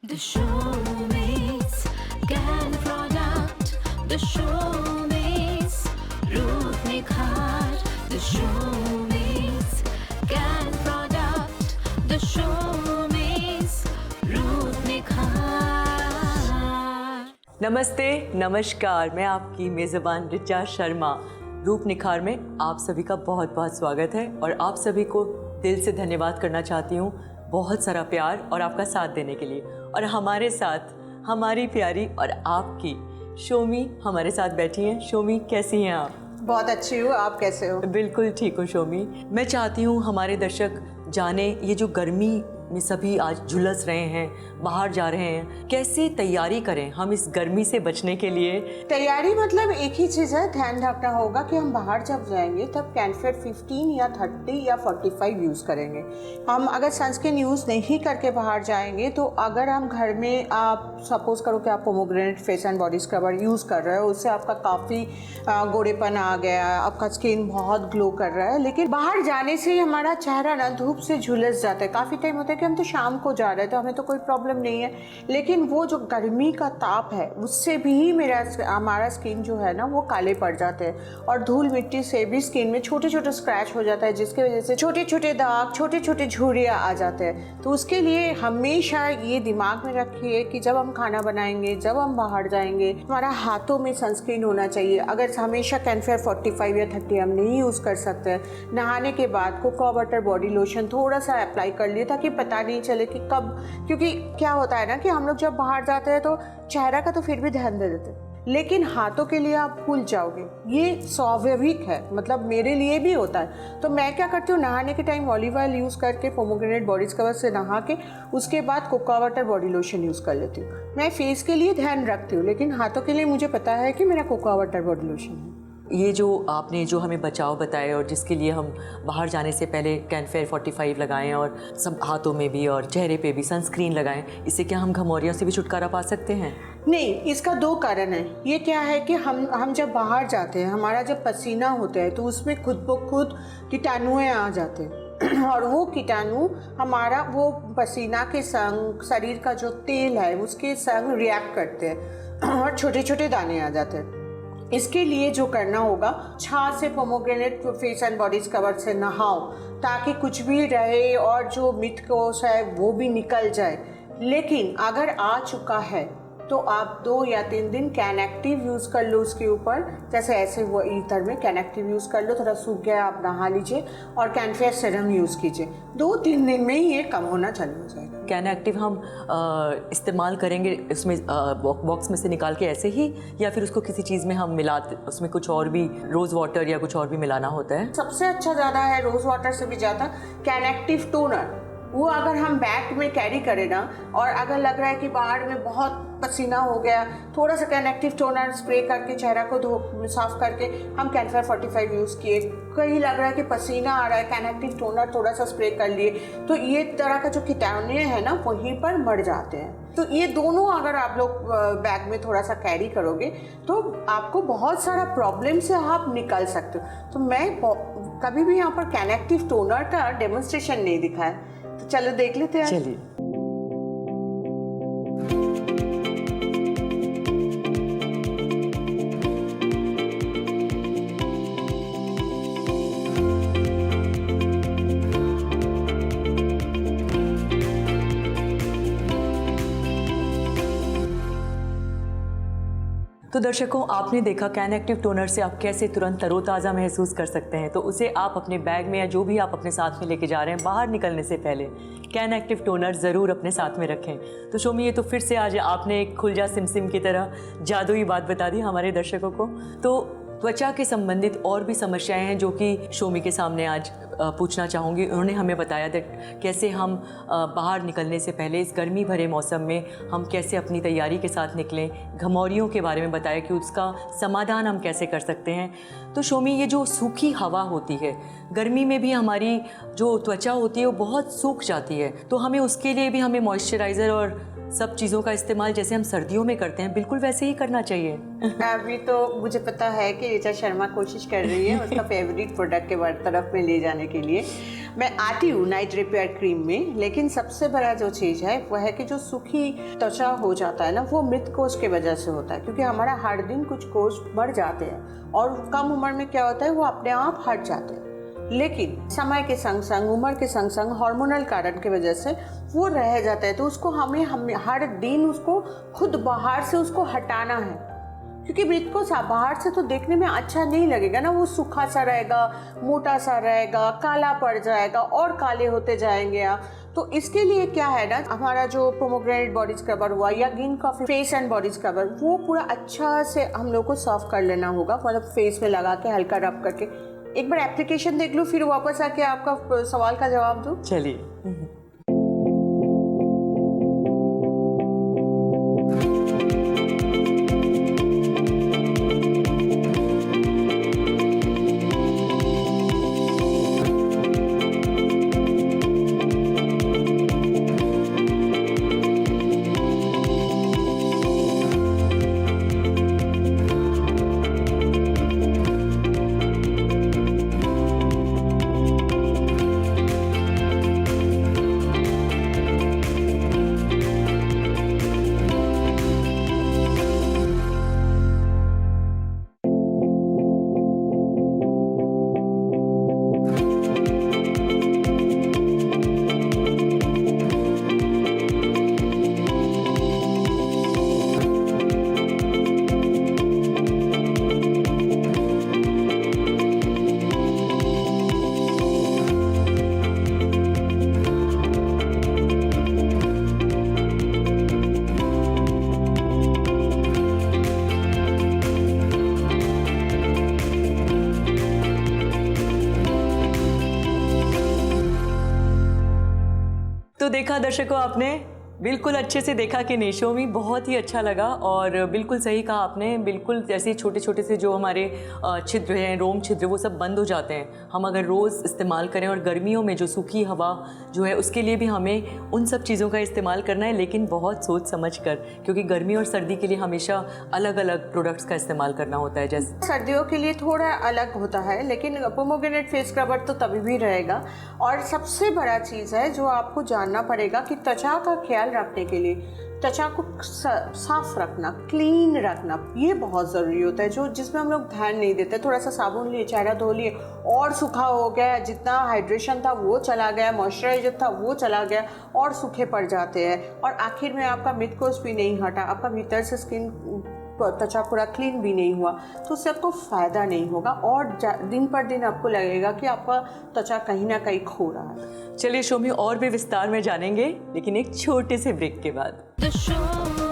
The showmates can product. The showmates Ruth Nikhar. The showmates can product. The showmates Ruth Nikhar. नमस्ते, नमस्कार। मैं आपकी मेज़बान ऋचा शर्मा। रूप निखार में आप सभी का बहुत बहुत स्वागत है और आप सभी को दिल से धन्यवाद करना चाहती हूँ बहुत सारा प्यार और आपका साथ देने के लिए। और हमारे साथ हमारी प्यारी और आपकी शोमी हमारे साथ बैठी हैं। शोमी, कैसी हैं आप? बहुत अच्छी हूँ, आप कैसे हो? बिल्कुल ठीक हूँ शोमी। मैं चाहती हूँ हमारे दर्शक जाने ये जो गर्मी में सभी आज झुलस रहे हैं, बाहर जा रहे हैं, कैसे तैयारी करें हम इस गर्मी से बचने के लिए। तैयारी मतलब एक ही चीज़ है, ध्यान रखना होगा कि हम बाहर जब जाएंगे तब कैनफेड 15 या 30 या 45 यूज़ करेंगे। हम अगर सनस्क्रीन यूज़ नहीं करके बाहर जाएंगे तो अगर हम घर में आप सपोज करो कि आप pomegranate face and body scrubber use कर रहे हो, उससे आपका काफ़ी गोरेपन आ गया, आपका स्किन बहुत ग्लो कर रहा है, लेकिन बाहर जाने से हमारा चेहरा ना धूप से झुलस जाता है। काफ़ी टाइम होता है कि हम तो शाम को जा रहे हैं तो हमें तो कोई प्रॉब्लम नहीं है, लेकिन वो जो गर्मी का ताप है उससे भी हमारा स्किन जो है ना वो काले पड़ जाते हैं और धूल मिट्टी से भी स्किन में छोटे छोटे स्क्रैच हो जाता है, जिसकी वजह से छोटे छोटे दाग, छोटे छोटे झुर्रियाँ आ जाते हैं। तो उसके लिए हमेशा ये दिमाग में रखिए कि जब हम खाना बनाएंगे, जब हम बाहर जाएंगे, हमारा हाथों में सनस्क्रीन होना चाहिए। अगर हमेशा कैनफेड 45 या 30 हम नहीं यूज़ कर सकते, नहाने के बाद कोकोआ बटर बॉडी लोशन थोड़ा सा अप्लाई कर लिए ताकि पता नहीं चले कि कब, क्योंकि क्या होता है ना कि हम लोग जब बाहर जाते हैं तो चेहरा का तो फिर भी ध्यान दे देते हैं, लेकिन हाथों के लिए आप भूल जाओगे। ये स्वाभाविक है, मतलब मेरे लिए भी होता है। तो मैं क्या करती हूँ, नहाने के टाइम ऑलिव ऑयल यूज़ करके पोमोग्रेनेट बॉडी स्क्रबर से नहा के उसके बाद cocoa butter body lotion use कर लेती हूँ। मैं फेस के लिए ध्यान रखती हूँ, लेकिन हाथों के लिए मुझे पता है कि मेरा कोकोआ बटर बॉडी लोशन है। ये जो आपने जो हमें बचाव बताए और जिसके लिए हम बाहर जाने से पहले कैनफेड 45 लगाएं और सब हाथों में भी और चेहरे पे भी सनस्क्रीन लगाएं, इससे क्या हम घमौरियों से भी छुटकारा पा सकते हैं? नहीं, इसका दो कारण है। ये क्या है कि हम जब बाहर जाते हैं, हमारा जब पसीना होता है तो उसमें खुद ब खुद कीटाणुएँ आ जाते हैं और वो कीटाणु हमारा वो पसीना के संग शरीर का जो तेल है उसके संग रिएक्ट करते हैं और छोटे छोटे दाने आ जाते हैं। इसके लिए जो करना होगा, छाछ से pomegranate face and body scrubber से नहाओ ताकि कुछ भी रहे और जो मिथकोश है वो भी निकल जाए। लेकिन अगर आ चुका है तो आप 2 या 3 दिन कैन एक्टिव यूज़ कर लो उसके ऊपर, जैसे ऐसे वो ईथर में कैन एक्टिव यूज़ कर लो, थोड़ा सूख गया आप नहा लीजिए और कैनफेड सीरम यूज़ कीजिए। 2-3 दिन में ही ये कम होना चालू हो जाएगा। कैन एक्टिव हम इस्तेमाल करेंगे इसमें बॉक्स में से निकाल के ऐसे ही, या फिर उसको किसी चीज़ में हम मिलाते, उसमें कुछ और भी रोज़ वाटर या कुछ और भी मिलाना होता है? सबसे अच्छा ज़्यादा है रोज़ वाटर से भी ज़्यादा कैन एक्टिव टोनर। वो अगर हम बैग में कैरी करें ना, और अगर लग रहा है कि बाहर में बहुत पसीना हो गया, थोड़ा सा कैन एक्टिव टोनर स्प्रे करके चेहरा को साफ करके हम कैनफेड 45 यूज़ किए। कहीं लग रहा है कि पसीना आ रहा है, कैन एक्टिव टोनर थोड़ा सा स्प्रे कर लिए, तो ये तरह का जो कीटाणु है ना वहीं पर मर जाते हैं। तो ये दोनों अगर आप लोग बैग में थोड़ा सा कैरी करोगे तो आपको बहुत सारा प्रॉब्लम से आप निकल सकते हो। तो मैं कभी भी यहाँ पर कैन एक्टिव टोनर का डेमोन्स्ट्रेशन नहीं दिखाया, तो चलो देख लेते हैं। चलिए। तो दर्शकों, आपने देखा कैन एक्टिव टोनर से आप कैसे तुरंत तरोताज़ा महसूस कर सकते हैं। तो उसे आप अपने बैग में या जो भी आप अपने साथ में लेके जा रहे हैं, बाहर निकलने से पहले कैन एक्टिव टोनर ज़रूर अपने साथ में रखें। तो शोमी, ये तो फिर से आज आपने एक खुलजा सिमसिम की तरह जादुई बात बता दी हमारे दर्शकों को। तो त्वचा के संबंधित और भी समस्याएं हैं जो कि शोमी के सामने आज पूछना चाहूँगी। उन्होंने हमें बताया था कैसे हम बाहर निकलने से पहले इस गर्मी भरे मौसम में हम कैसे अपनी तैयारी के साथ निकलें, घमौरियों के बारे में बताया कि उसका समाधान हम कैसे कर सकते हैं। तो शोमी, ये जो सूखी हवा होती है, गर्मी में भी हमारी जो त्वचा होती है वो बहुत सूख जाती है, तो हमें उसके लिए भी हमें मॉइस्चराइज़र और सब चीज़ों का इस्तेमाल जैसे हम सर्दियों में करते हैं बिल्कुल वैसे ही करना चाहिए। अभी तो मुझे पता है कि ऋचा शर्मा कोशिश कर रही है उसका फेवरेट प्रोडक्ट के तरफ में ले जाने के लिए। मैं आती हूँ नाइट रिपेयर क्रीम में, लेकिन सबसे बड़ा जो चीज़ है वह है कि जो सूखी त्वचा हो जाता है ना, वो मृत कोष की वजह से होता है, क्योंकि हमारा हर दिन कुछ कोष मर जाते हैं और कम उम्र में क्या होता है वो अपने आप हट जाते हैं। लेकिन समय के संग संग, उम्र के संग संग, हार्मोनल कारण की वजह से वो रह जाता है। तो उसको हमें हर दिन उसको खुद बाहर से उसको हटाना है, क्योंकि मृत को बाहर से तो देखने में अच्छा नहीं लगेगा ना, वो सूखा सा रहेगा, मोटा सा रहेगा, काला पड़ जाएगा और काले होते जाएंगे आप। तो इसके लिए क्या है ना, हमारा जो पोमोग्रेनेट बॉडी स्क्रबर हुआ या green coffee face and body scrubber, वो पूरा अच्छा से हम लोग को सॉफ्ट कर लेना होगा, मतलब फेस में लगा के हल्का रब करके एक बार एप्लीकेशन देख लूँ, फिर वापस आके आपका सवाल का जवाब दूँ। चलिए। तो देखा दर्शकों, आपने बिल्कुल अच्छे से देखा कि नहीं, शो में बहुत ही अच्छा लगा और बिल्कुल सही कहा आपने। बिल्कुल जैसे छोटे छोटे से जो हमारे छिद्र हैं, रोम छिद्र, वो सब बंद हो जाते हैं हम अगर रोज़ इस्तेमाल करें। और गर्मियों में जो सूखी हवा जो है उसके लिए भी हमें उन सब चीज़ों का इस्तेमाल करना है, लेकिन बहुत सोच समझ कर, क्योंकि गर्मी और सर्दी के लिए हमेशा अलग अलग प्रोडक्ट्स का इस्तेमाल करना होता है। जैसे सर्दियों के लिए थोड़ा अलग होता है, लेकिन पोमोग्रेनेट फेस स्क्रबर तो तभी भी रहेगा। और सबसे बड़ा चीज़ है जो आपको जानना पड़ेगा कि त्वचा का ख्याल रखने के लिए त्वचा को साफ रखना, क्लीन रखना, ये बहुत ज़रूरी होता है, जो जिसमें हम लोग ध्यान नहीं देते। थोड़ा सा साबुन लिए, चेहरा धो लिए और सूखा हो गया, जितना हाइड्रेशन था वो चला गया, मॉइस्चराइजर था वो चला गया और सूखे पड़ जाते हैं। और आखिर में आपका मृत कोष भी नहीं हटा, आपका भीतर से स्किन त्वचा पूरा क्लीन भी नहीं हुआ, तो उससे आपको फ़ायदा नहीं होगा और दिन पर दिन आपको लगेगा कि आपका त्वचा कहीं ना कहीं खो रहा है। चलिए शो में और भी विस्तार में जानेंगे, लेकिन एक छोटे से ब्रेक के बाद। The show